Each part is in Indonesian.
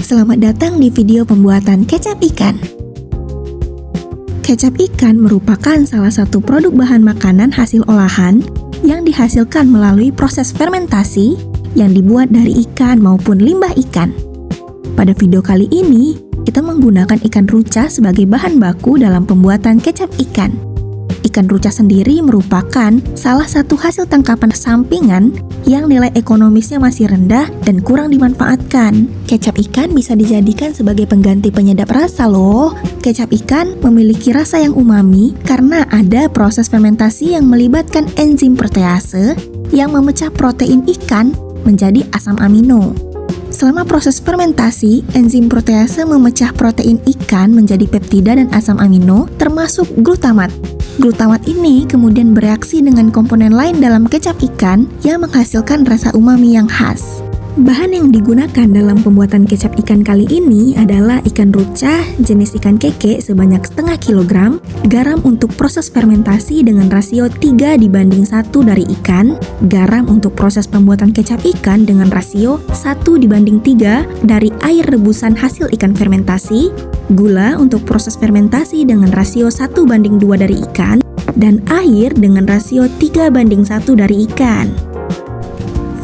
Selamat datang di video pembuatan kecap ikan. Kecap ikan merupakan salah satu produk bahan makanan hasil olahan yang dihasilkan melalui proses fermentasi yang dibuat dari ikan maupun limbah ikan. Pada video kali ini, kita menggunakan ikan ruca sebagai bahan baku dalam pembuatan kecap ikan. Ikan ruca sendiri merupakan salah satu hasil tangkapan sampingan yang nilai ekonomisnya masih rendah dan kurang dimanfaatkan. Kecap ikan bisa dijadikan sebagai pengganti penyedap rasa loh. Kecap ikan memiliki rasa yang umami karena ada proses fermentasi yang melibatkan enzim protease yang memecah protein ikan menjadi asam amino. Selama proses fermentasi, enzim protease memecah protein ikan menjadi peptida dan asam amino termasuk glutamat. Glutamat ini kemudian bereaksi dengan komponen lain dalam kecap ikan yang menghasilkan rasa umami yang khas. Bahan yang digunakan dalam pembuatan kecap ikan kali ini adalah ikan ruca jenis ikan keke sebanyak setengah kilogram, garam untuk proses fermentasi dengan rasio 3:1 dari ikan, garam untuk proses pembuatan kecap ikan dengan rasio 1:3 dari air rebusan hasil ikan fermentasi, gula untuk proses fermentasi dengan rasio 1:2 dari ikan, dan air dengan rasio 3:1 dari ikan.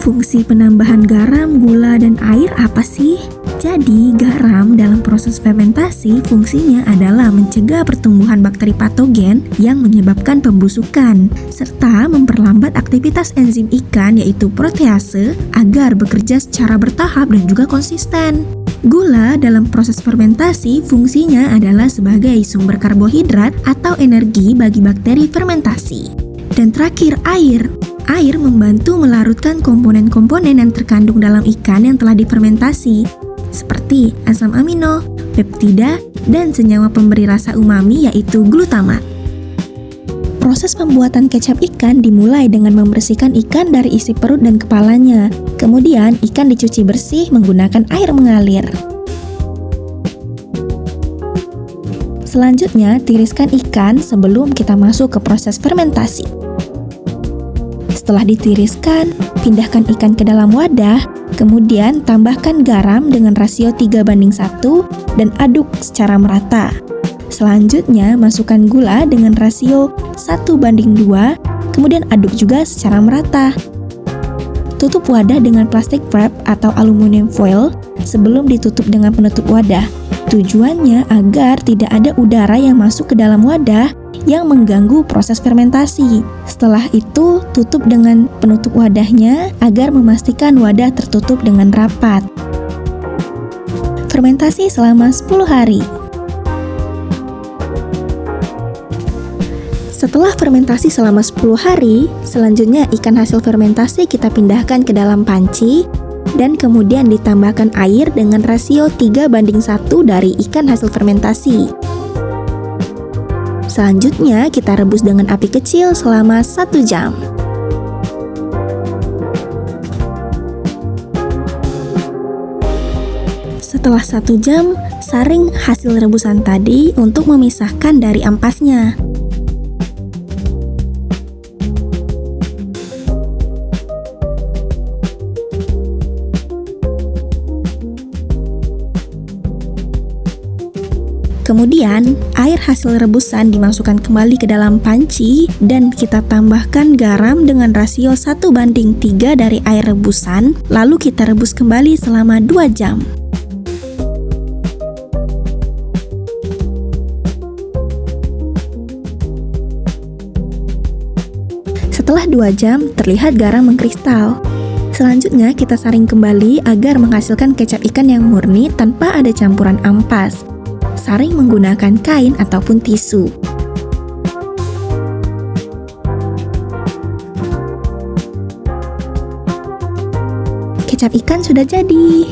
Fungsi penambahan garam, gula, dan air apa sih? Jadi, garam dalam proses fermentasi fungsinya adalah mencegah pertumbuhan bakteri patogen yang menyebabkan pembusukan, serta memperlambat aktivitas enzim ikan yaitu protease agar bekerja secara bertahap dan juga konsisten. Gula dalam proses fermentasi fungsinya adalah sebagai sumber karbohidrat atau energi bagi bakteri fermentasi. Dan terakhir, air. Air membantu melarutkan komponen-komponen yang terkandung dalam ikan yang telah difermentasi, seperti asam amino, peptida, dan senyawa pemberi rasa umami yaitu glutamat. Proses pembuatan kecap ikan dimulai dengan membersihkan ikan dari isi perut dan kepalanya. Kemudian, ikan dicuci bersih menggunakan air mengalir. Selanjutnya, tiriskan ikan sebelum kita masuk ke proses fermentasi. Setelah ditiriskan, pindahkan ikan ke dalam wadah, kemudian tambahkan garam dengan rasio 3:1 dan aduk secara merata. Selanjutnya, masukkan gula dengan rasio 1:2, kemudian aduk juga secara merata. Tutup wadah dengan plastik wrap atau aluminium foil sebelum ditutup dengan penutup wadah. Tujuannya agar tidak ada udara yang masuk ke dalam wadah yang mengganggu proses fermentasi. Setelah itu, tutup dengan penutup wadahnya agar memastikan wadah tertutup dengan rapat. Fermentasi selama 10 hari. Setelah fermentasi selama 10 hari, selanjutnya ikan hasil fermentasi kita pindahkan ke dalam panci dan kemudian ditambahkan air dengan rasio 3:1 dari ikan hasil fermentasi. Selanjutnya, kita rebus dengan api kecil selama 1 jam. Setelah 1 jam, saring hasil rebusan tadi untuk memisahkan dari ampasnya. Kemudian, air hasil rebusan dimasukkan kembali ke dalam panci dan kita tambahkan garam dengan rasio 1:3 dari air rebusan, lalu kita rebus kembali selama 2 jam. Setelah 2 jam, terlihat garam mengkristal. Selanjutnya, kita saring kembali agar menghasilkan kecap ikan yang murni tanpa ada campuran ampas. Saring menggunakan kain ataupun tisu. Kecap ikan sudah jadi.